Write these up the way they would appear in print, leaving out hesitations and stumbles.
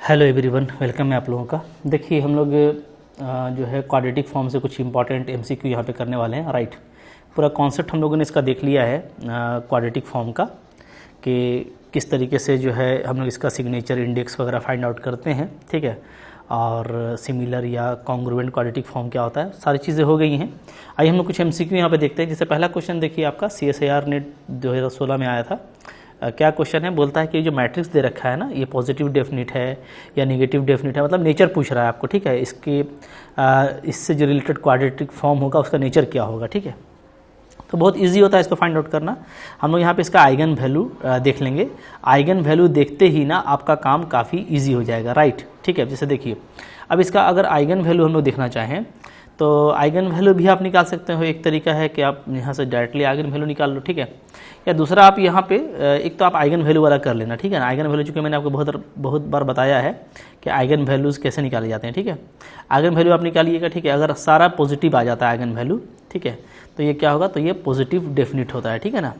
Hello everyone, welcome है आप लोगों का। देखिए हम लोग जो है क्वाड्रेटिक फॉर्म से कुछ इंपॉर्टेंट एमसीक्यू यहाँ पे करने वाले हैं। राइट, पूरा कॉन्सेप्ट हम लोगों ने इसका देख लिया है क्वाड्रेटिक फॉर्म का, कि किस तरीके से जो है हम लोग इसका सिग्नेचर इंडेक्स वगैरह फाइंड आउट करते हैं। ठीक है, और सिमिलर या कॉन्ग्रुएंट क्वाड्रेटिक फॉर्म क्या होता है, सारी चीज़ें हो गई हैं। आइए हम लोग कुछ एमसीक्यू यहाँ पे देखते हैं। जैसे पहला क्वेश्चन देखिए, आपका CSIR नेट 2016 में आया था। क्या क्वेश्चन है, बोलता है कि जो मैट्रिक्स दे रखा है ना, ये पॉजिटिव डेफिनिट है या नेगेटिव डेफिनिट है, मतलब नेचर पूछ रहा है आपको। ठीक है, इसके इससे जो रिलेटेड क्वाड्रेटिक फॉर्म होगा उसका नेचर क्या होगा। ठीक है, तो बहुत इजी होता है इसको फाइंड आउट करना। हम लोग यहाँ पे इसका आइगन वैल्यू देख लेंगे। आइगन वैल्यू देखते ही ना आपका काम काफ़ी ईजी हो जाएगा। राइट, ठीक है। जैसे देखिए, अब इसका अगर आइगन वैल्यू हम लोग देखना चाहें तो आइगन वैल्यू भी आप निकाल सकते हो। एक तरीका है कि आप यहाँ से डायरेक्टली आइगन वैल्यू निकाल लो। ठीक है, या दूसरा आप यहाँ पे एक तो आप आइगन वैल्यू वाला कर लेना। ठीक है ना, आइगन वैल्यू चूँकि मैंने आपको बहुत बार बताया है कि आइगन वैल्यूज़ कैसे निकाले जाते हैं। ठीक है, आइगन वैल्यू आप निकालिएगा। ठीक है, अगर सारा पॉजिटिव आ जाता है आइगन वैल्यू, ठीक है, तो ये क्या होगा, तो ये पॉजिटिव डेफिनिट होता है। ठीक है ना,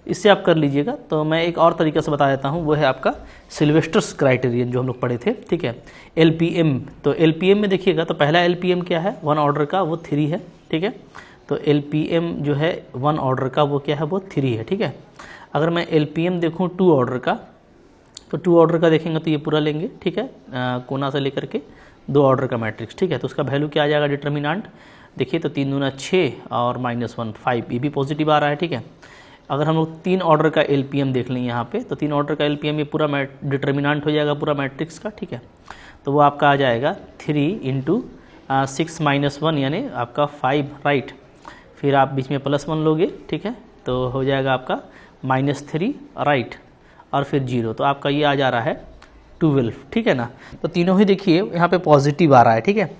इससे आप कर लीजिएगा। तो मैं एक और तरीके से बता देता हूँ, वो है आपका सिल्वेस्टर्स क्राइटेरियन जो हम लोग पढ़े थे। ठीक है, LPM। तो LPM में देखिएगा, तो पहला LPM क्या है, 1 ऑर्डर का, वो 3 है। ठीक है, तो LPM जो है 1 ऑर्डर का वो क्या है, वो 3 है। ठीक है, अगर मैं LPM देखूँ 2 ऑर्डर का, तो 2 ऑर्डर का देखेंगे तो ये पूरा लेंगे। ठीक है, कोना से लेकर के 2 ऑर्डर का मैट्रिक्स। ठीक है, तो उसका वैल्यू क्या आ जाएगा, डिटर्मिनेंट देखिए, तो 3 दूना 6 और -1 5, ये भी पॉजिटिव आ रहा है। ठीक है, अगर हम लोग 3 ऑर्डर का LPM देख लें यहाँ पे, तो 3 ऑर्डर का LPM ये पूरा डिटर्मिनेंट हो जाएगा पूरा मैट्रिक्स का। ठीक है, तो वो आपका आ जाएगा 3 × 6 - 1 यानी आपका 5। राइट, फिर आप बीच में +1 लोगे। ठीक है, तो हो जाएगा आपका -3। राइट, और फिर 0, तो आपका ये आ जा रहा है 12। ठीक है ना, तो तीनों ही देखिए यहाँ पे पॉजिटिव आ रहा है। ठीक है,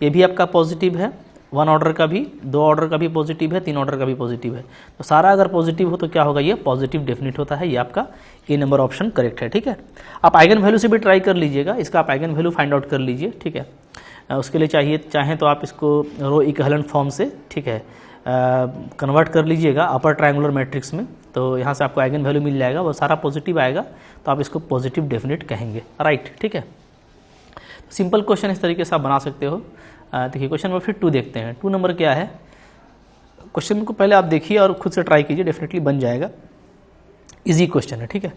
ये भी आपका पॉजिटिव है, 1 ऑर्डर का भी, 2 ऑर्डर का भी पॉजिटिव है, 3 ऑर्डर का भी पॉजिटिव है। तो सारा अगर पॉजिटिव हो तो क्या होगा, ये पॉजिटिव डेफिनिट होता है। ये आपका ए नंबर ऑप्शन करेक्ट है। ठीक है, आप आइगन वैल्यू से भी ट्राई कर लीजिएगा, इसका आप आइगन वैल्यू फाइंड आउट कर लीजिए। ठीक है, उसके लिए चाहें तो आप इसको रो इक्विवेलेंट फॉर्म से, ठीक है, कन्वर्ट कर लीजिएगा अपर ट्रायंगुलर मैट्रिक्स में, तो यहाँ से आपको आइगन वैल्यू मिल जाएगा, वो सारा पॉजिटिव आएगा, तो आप इसको पॉजिटिव डेफिनिट कहेंगे। राइट, ठीक है, सिंपल क्वेश्चन इस तरीके से आप बना सकते हो। देखिए क्वेश्चन नंबर फिर 2 देखते हैं। 2 नंबर क्या है, क्वेश्चन को पहले आप देखिए और खुद से ट्राई कीजिए, डेफिनेटली बन जाएगा। इजी क्वेश्चन है। ठीक है,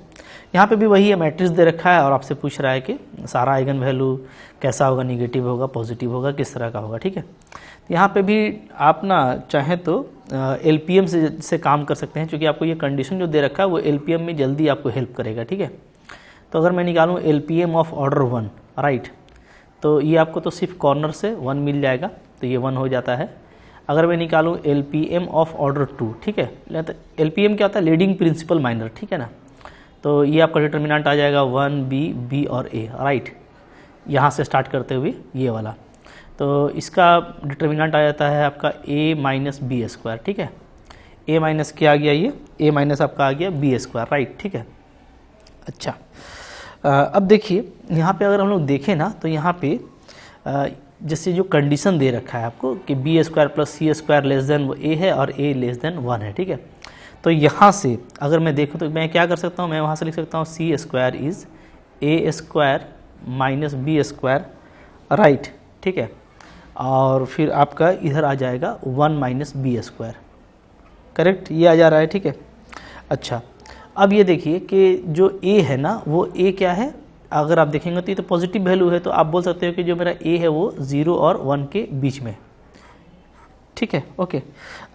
यहाँ पे भी वही है, मैट्रिक्स दे रखा है और आपसे पूछ रहा है कि सारा आइगन वैल्यू कैसा होगा, निगेटिव होगा, पॉजिटिव होगा, किस तरह का होगा। ठीक है, तो यहाँ पे भी आप ना चाहें तो LPM से काम कर सकते हैं, क्योंकि आपको ये कंडीशन जो दे रखा है वो LPM में जल्दी आपको हेल्प करेगा। ठीक है, तो अगर मैं निकालूँ LPM ऑफ ऑर्डर 1, राइट, तो ये आपको तो सिर्फ कॉर्नर से 1 मिल जाएगा, तो ये 1 हो जाता है। अगर मैं निकालूँ LPM ऑफ ऑर्डर 2, ठीक है, तो LPM क्या होता है, लीडिंग प्रिंसिपल माइनर। ठीक है ना, तो ये आपका डिटर्मिनेंट आ जाएगा 1 B और A। राइट, यहाँ से स्टार्ट करते हुए ये वाला, तो इसका डिटर्मिनेंट आ जाता है आपका A - B²। ठीक है, A- क्या आ गया, ये A- आपका आ गया B²। राइट, ठीक है। अच्छा, अब देखिए यहाँ पे अगर हम लोग देखें ना, तो यहाँ पे जैसे जो कंडीशन दे रखा है आपको कि B² + C² less than A है और A लेस देन 1 है। ठीक है, तो यहाँ से अगर मैं देखूँ तो मैं क्या कर सकता हूँ, मैं वहाँ से लिख सकता हूँ C² = A² - B²। राइट, ठीक है, और फिर आपका इधर आ जाएगा 1 - B²। करेक्ट, ये आ जा रहा है। ठीक है, अच्छा, अब ये देखिए कि जो A है ना, वो A क्या है, अगर आप देखेंगे तो ये तो पॉजिटिव वैल्यू है, तो आप बोल सकते हो कि जो मेरा A है वो 0 और 1 के बीच में। ठीक है, ओके।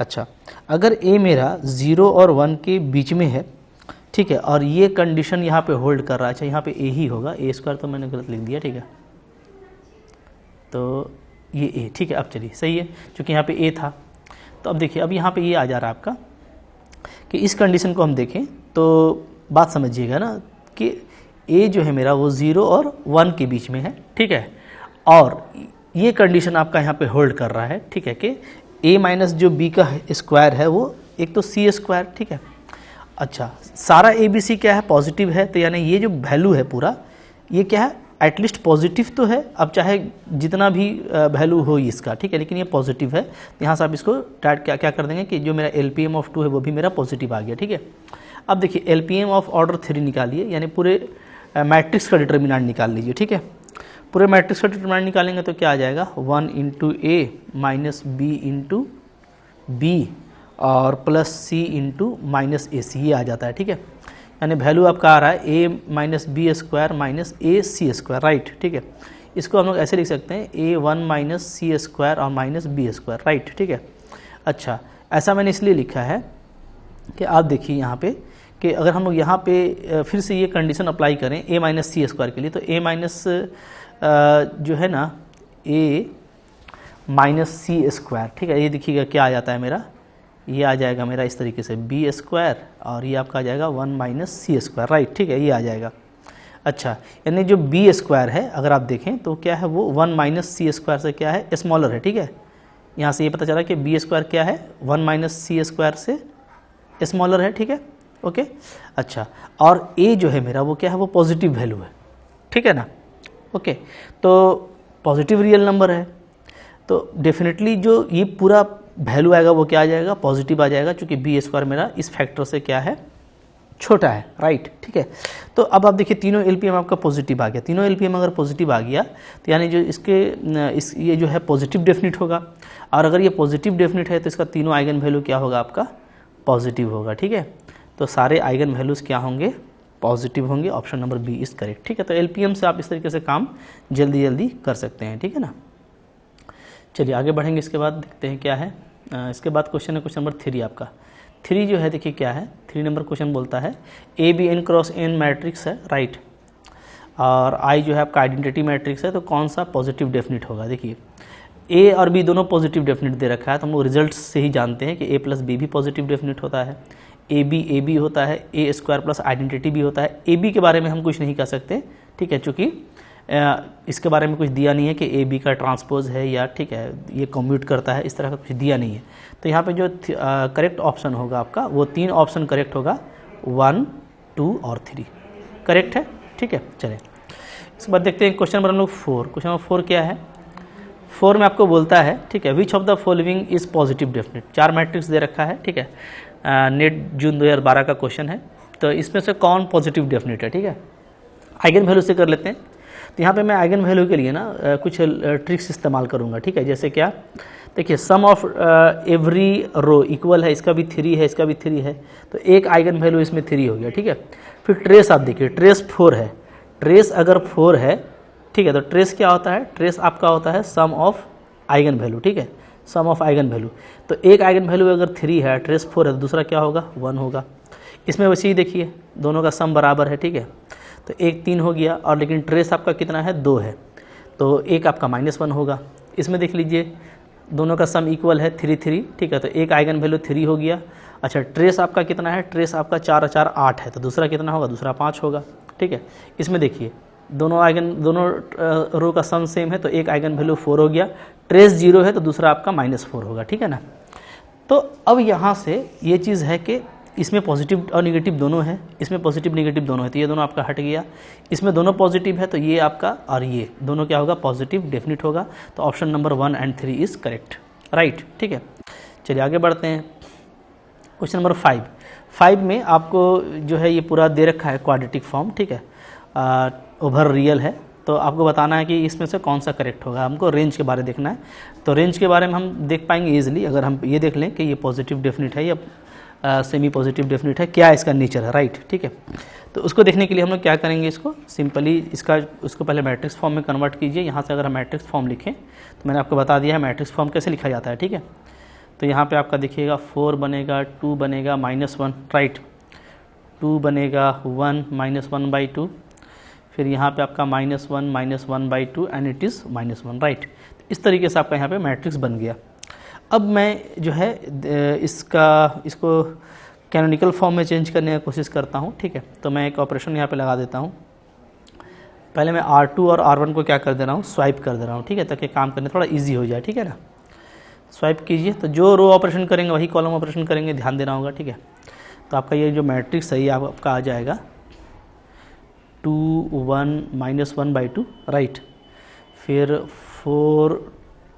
अच्छा, अगर A मेरा 0 और 1 के बीच में है, ठीक है, और ये कंडीशन यहाँ पे होल्ड कर रहा है, अच्छा यहाँ पे A ही होगा, A² तो मैंने गलत लिख दिया। ठीक है, तो ये A, ठीक है, अब चलिए सही है, क्योंकि यहाँ पे A था। तो अब देखिए, अब यहाँ पे ये आ जा रहा है आपका कि इस कंडीशन को हम देखें तो बात समझिएगा ना कि A जो है मेरा वो 0 और 1 के बीच में है। ठीक है, और ये कंडीशन आपका यहाँ पे होल्ड कर रहा है। ठीक है, कि A- जो B का स्क्वायर है वो एक तो C²। ठीक है, अच्छा, सारा ABC क्या है, पॉजिटिव है, तो यानी ये जो वैल्यू है पूरा, ये क्या है, एटलीस्ट पॉजिटिव तो है, अब चाहे जितना भी वैल्यू हो इसका। ठीक है, लेकिन ये पॉजिटिव है, तो यहाँ से आप इसको क्या कर देंगे कि जो मेरा LPM ऑफ 2 है वो भी मेरा पॉजिटिव आ गया। ठीक है, अब देखिए LPM ऑफ ऑर्डर 3 निकालिए, यानी पूरे मैट्रिक्स का डिटर्मिनेंट निकाल लीजिए, ठीक है। पूरे मैट्रिक्स का डिटर्मिनेंट निकालेंगे तो क्या आ जाएगा, 1 इंटू ए माइनस बी इंटू बी और प्लस सी इंटू माइनस ए सी, ये आ जाता है, ठीक है। यानी वैल्यू आपका आ रहा है ए माइनस बी स्क्वायर माइनस ए सी स्क्वायर, राइट, ठीक है। इसको हम लोग ऐसे लिख सकते हैं ए वन माइनस सी स्क्वायर और माइनस बी स्क्वायर, राइट, ठीक है। अच्छा, ऐसा मैंने इसलिए लिखा है कि आप देखिए यहाँ पे कि अगर हम लोग यहाँ पे फिर से ये कंडीशन अप्लाई करें ए माइनस सी स्क्वायर के लिए, तो ए माइनस जो है ना ए माइनस सी स्क्वायर, ठीक है, ये देखिएगा क्या आ जाता है मेरा, ये आ जाएगा मेरा इस तरीके से बी स्क्वायर और ये आपका आ जाएगा 1 माइनस सी स्क्वायर, राइट, ठीक है, ये आ जाएगा। अच्छा, यानी जो बी स्क्वायर है अगर आप देखें तो क्या है, वो 1 माइनस सी स्क्वायर से क्या है, स्मॉलर है, ठीक है। यहाँ से ये पता चला कि बी स्क्वायर क्या है, 1 माइनस सी स्क्वायर से स्मॉलर है, ठीक है, ओके। अच्छा, और ए जो है मेरा वो क्या है, वो पॉजिटिव वैल्यू है, ठीक है ना, ओके। तो पॉजिटिव रियल नंबर है तो डेफिनेटली जो ये पूरा वैल्यू आएगा वो क्या आ जाएगा, पॉजिटिव आ जाएगा, क्योंकि बी स्क्वायर मेरा इस फैक्टर से क्या है, छोटा है, राइट, ठीक है। तो अब आप देखिए तीनों एलपीएम आपका पॉजिटिव आ गया, तीनों एलपीएम अगर पॉजिटिव आ गया तो यानी जो ये जो है पॉजिटिव डेफिनिट होगा, और अगर ये पॉजिटिव डेफिनिट है तो इसका तीनों आइगन वैल्यू क्या होगा, आपका पॉजिटिव होगा, ठीक है। तो सारे आइगन वैल्यूज़ क्या होंगे, पॉजिटिव होंगे, option number B is correct, ठीक है। तो एलपीएम से आप इस तरीके से काम जल्दी जल्दी कर सकते हैं, ठीक है ना। चलिए आगे बढ़ेंगे, इसके बाद देखते हैं क्या है। इसके बाद क्वेश्चन है क्वेश्चन नंबर 3 आपका। 3 जो है देखिए क्या है, 3 नंबर क्वेश्चन बोलता है A B N cross N matrix है, राइट, और आई जो है आपका आइडेंटिटी मैट्रिक्स है, तो कौन सा पॉजिटिव डेफिनिट होगा। देखिए ए और बी दोनों पॉजिटिव डेफिनिट दे रखा है, तो हम लोग रिजल्ट से ही जानते हैं कि ए प्लस बी भी पॉजिटिव डेफिनिट होता है, ए बी होता है, ए स्क्वायर प्लस आइडेंटिटी भी होता है। ए बी के बारे में हम कुछ नहीं कह सकते, ठीक है, चूँकि इसके बारे में कुछ दिया नहीं है कि ए बी का ट्रांसपोज है या, ठीक है, ये कम्यूट करता है, इस तरह का कुछ दिया नहीं है। तो यहाँ पे जो करेक्ट ऑप्शन होगा आपका, वो 3 ऑप्शन करेक्ट होगा, 1, 2 और 3 करेक्ट है, ठीक है। चलें इसके बाद देखते हैं क्वेश्चन नंबर हम लोग 4। क्वेश्चन नंबर 4 क्या है, 4 में आपको बोलता है, ठीक है, which of the following is positive definite. 4 matrix दे रखा है, ठीक है, नेट जून 2012 का क्वेश्चन है। तो इसमें से कौन पॉजिटिव डेफिनिट है, ठीक है। आइगन वैल्यू से कर लेते हैं। तो यहाँ पे मैं आइगन वैल्यू के लिए ना कुछ ट्रिक्स इस्तेमाल करूँगा, ठीक है। जैसे क्या, देखिए सम ऑफ एवरी रो इक्वल है, इसका भी 3 है, इसका भी 3 है, तो एक आइगन वैल्यू इसमें 3 हो गया, ठीक है। फिर ट्रेस आप देखिए, ट्रेस 4 है, ट्रेस अगर 4 है, ठीक है, तो ट्रेस क्या होता है, ट्रेस आपका होता है सम ऑफ आइगन वैल्यू, ठीक है, सम ऑफ आइगन वैल्यू। तो एक आइगन वैल्यू अगर 3 है, ट्रेस 4 है, तो दूसरा क्या होगा, 1 होगा। इसमें वैसे ही देखिए दोनों का सम बराबर है, ठीक है, तो एक 3 हो गया, और लेकिन ट्रेस आपका कितना है, 2 है, तो एक आपका -1 होगा। इसमें देख लीजिए दोनों का सम इक्वल है 3, 3, ठीक है, तो एक आइगन वैल्यू 3 हो गया। अच्छा, ट्रेस आपका कितना है, ट्रेस आपका 4 4 8 है, तो दूसरा कितना होगा, दूसरा 5 होगा, ठीक है। इसमें देखिए दोनों रो का सम सेम है, तो एक आइगन वैल्यू 4 हो गया, ट्रेस 0 है, तो दूसरा आपका -4 होगा, ठीक है ना। तो अब यहाँ से ये चीज़ है कि इसमें पॉजिटिव और निगेटिव दोनों है, इसमें पॉजिटिव निगेटिव दोनों है, तो ये दोनों आपका हट गया। इसमें दोनों पॉजिटिव है, तो ये आपका और ये दोनों क्या होगा, पॉजिटिव डेफिनिट होगा। तो option number 1 and 3 is correct, right, ठीक है। चलिए आगे बढ़ते हैं। क्वेश्चन नंबर 5 में आपको जो है ये पूरा दे रखा है क्वाड्रेटिक फॉर्म, ठीक है, ओवर रियल है, तो आपको बताना है कि इसमें से कौन सा करेक्ट होगा। हमको रेंज के बारे में देखना है, तो रेंज के बारे में हम देख पाएंगे ईजिली अगर हम ये देख लें कि ये पॉजिटिव डेफिनिट है या सेमी पॉजिटिव डेफिनिट है, क्या इसका नेचर है, राइट, ठीक है। तो उसको देखने के लिए हम लोग क्या करेंगे, इसको सिंपली उसको पहले मैट्रिक्स फॉर्म में कन्वर्ट कीजिए। यहाँ से अगर हम मैट्रिक्स फॉर्म लिखें तो मैंने आपको बता दिया है मैट्रिक्स फॉर्म कैसे लिखा जाता है, ठीक है। तो यहाँ पे आपका देखिएगा 4 बनेगा, 2 बनेगा, -1, राइट, 2 बनेगा 1 -1/2, फिर यहाँ पे आपका -1 -1/2 एंड इट इज़ -1, राइट। इस तरीके से आपका यहाँ पे मैट्रिक्स बन गया। अब मैं जो है इसको कैनोनिकल फॉर्म में चेंज करने की कोशिश करता हूँ, ठीक है। तो मैं एक ऑपरेशन यहाँ पे लगा देता हूँ। पहले मैं R2 और R1 को क्या कर दे रहा हूँ, स्वाइप कर दे रहा हूँ, ठीक है, ताकि काम करने थोड़ा इजी हो जाए, ठीक है ना। स्वाइप कीजिए, तो जो रो ऑपरेशन करेंगे वही कॉलम ऑपरेशन करेंगे, ध्यान देना होगा, ठीक है। तो आपका ये जो मैट्रिक्स है ये आपका आ जाएगा 2 1 -1/2, राइट, फिर 4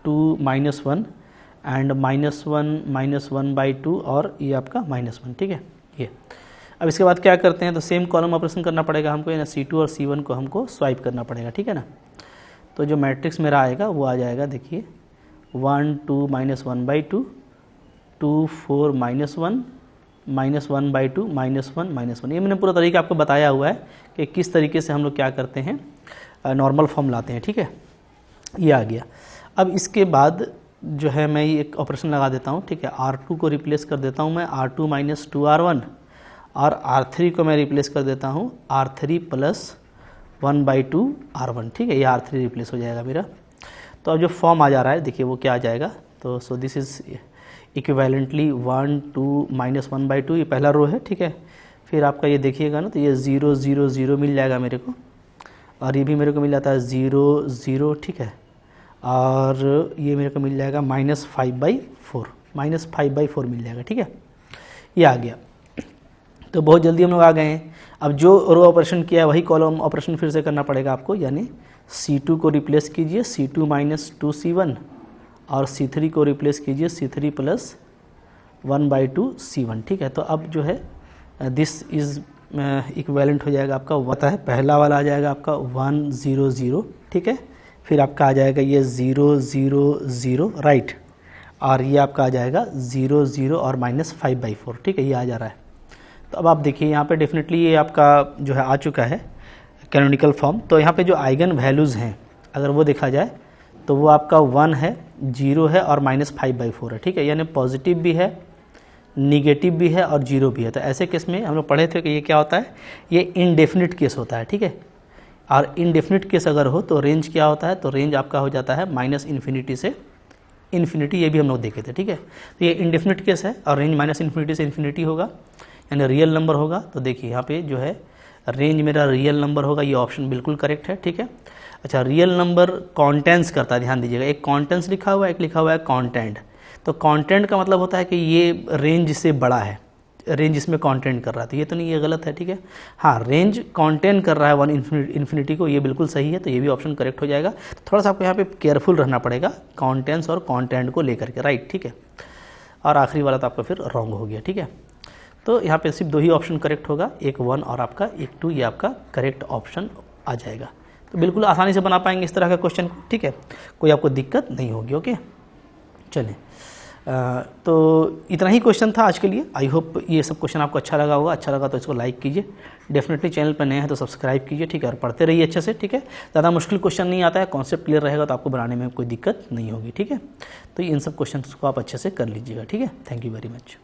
2 -1 एंड -1 -1/2 और ये आपका -1, ठीक है। ये अब इसके बाद क्या करते हैं, तो सेम कॉलम ऑपरेशन करना पड़ेगा हमको, यानी C2 और C1 को हमको स्वाइप करना पड़ेगा, ठीक है ना। तो जो मैट्रिक्स मेरा आएगा वो आ जाएगा, देखिए 1 2 -1/2 2 4 -1 -1/2 -1 ये मैंने पूरा तरीका आपको बताया हुआ है कि किस तरीके से हम लोग क्या करते हैं, नॉर्मल फॉर्म लाते हैं, ठीक है। ये आ गया। अब इसके बाद जो है मैं एक ऑपरेशन लगा देता हूँ, ठीक है। R2 को रिप्लेस कर देता हूँ मैं R2 - 2R1 और R3 को मैं रिप्लेस कर देता हूँ R3 + 1/2 R1, ठीक है। ये R3 रिप्लेस हो जाएगा मेरा। तो अब जो फॉर्म आ जा रहा है देखिए वो क्या आ जाएगा, तो सो दिस इज़ इक्विवेलेंटली 1 2 -1/2, ये पहला रो है, ठीक है। फिर आपका ये देखिएगा ना, तो ये 0 0 0 मिल जाएगा मेरे को, और ये भी मेरे को मिल जाता है 0 0, ठीक है। और ये मेरे को मिल जाएगा -5/4 -5/4 मिल जाएगा, ठीक है। ये आ गया। तो बहुत जल्दी हम लोग आ गए हैं। अब जो रो ऑपरेशन किया है वही कॉलम ऑपरेशन फिर से करना पड़ेगा आपको, यानी C2 को रिप्लेस कीजिए C2 - 2C1 और C3 को रिप्लेस कीजिए C3 + 1/2 C1, ठीक है। तो अब जो है दिस इज़ इक्विवेलेंट हो जाएगा आपका, होता है पहला वाला आ जाएगा आपका 1 0 0, ठीक है। फिर आपका आ जाएगा ये 0 0 0, राइट। और ये आपका आ जाएगा 0 0 और -5/4, ठीक है। ये आ जा रहा है। तो अब आप देखिए यहाँ पे डेफिनेटली ये आपका जो है आ चुका है कैनोनिकल फॉर्म। तो यहाँ पे जो आइगन वैल्यूज़ हैं अगर वो देखा जाए तो वो आपका 1 है, 0 है और -5/4 है, ठीक है। यानी पॉजिटिव भी है, निगेटिव भी है और 0 भी है। तो ऐसे केस में हम लोग पढ़े थे कि ये क्या होता है, ये इनडेफिनिट केस होता है, ठीक है। और इनडेफिनिट केस अगर हो तो रेंज क्या होता है, तो रेंज आपका हो जाता है -∞ से इन्फिनिटी, ये भी हम लोग देखे थे, ठीक है। तो ये इनडेफिनिट केस है और रेंज -∞ से इन्फिनिटी होगा, यानी रियल नंबर होगा। तो देखिए यहाँ पे जो है रेंज मेरा रियल नंबर होगा, ये ऑप्शन बिल्कुल करेक्ट है, ठीक है। अच्छा, रियल नंबर कॉन्टेंट्स करता है, ध्यान दीजिएगा, एक कॉन्टेंट्स लिखा हुआ है, एक लिखा हुआ है कॉन्टेंट। तो कॉन्टेंट का मतलब होता है कि ये रेंज से बड़ा है, रेंज इसमें कॉन्टेंट कर रहा है, तो ये तो नहीं, ये गलत है, ठीक है। हाँ, रेंज कॉन्टेंट कर रहा है 1 इन्फिनिटी को, ये बिल्कुल सही है, तो ये भी ऑप्शन करेक्ट हो जाएगा। थोड़ा सा आपको यहाँ पे केयरफुल रहना पड़ेगा कॉन्टेंट्स और कॉन्टेंट को लेकर के, राइट, ठीक है। और आखिरी वाला तो आपका फिर रॉन्ग हो गया, ठीक है। तो यहाँ पे सिर्फ 2 ही ऑप्शन करेक्ट होगा, एक 1 और आपका एक 2, ये आपका करेक्ट ऑप्शन आ जाएगा। तो बिल्कुल आसानी से बना पाएंगे इस तरह का क्वेश्चन, ठीक है। कोई आपको दिक्कत नहीं होगी, ओके। चलिए, तो इतना ही क्वेश्चन था आज के लिए। आई होप ये सब क्वेश्चन आपको अच्छा लगा होगा। अच्छा लगा तो इसको लाइक कीजिए, डेफिनेटली चैनल पर नए हैं तो सब्सक्राइब कीजिए, ठीक है। और पढ़ते रहिए अच्छे से, ठीक है। ज़्यादा मुश्किल क्वेश्चन नहीं आता है, कॉन्सेप्ट क्लियर रहेगा तो आपको बनाने में कोई दिक्कत नहीं होगी, ठीक है। तो इन सब क्वेश्चन को आप अच्छे से कर लीजिएगा, ठीक है। Thank you very much.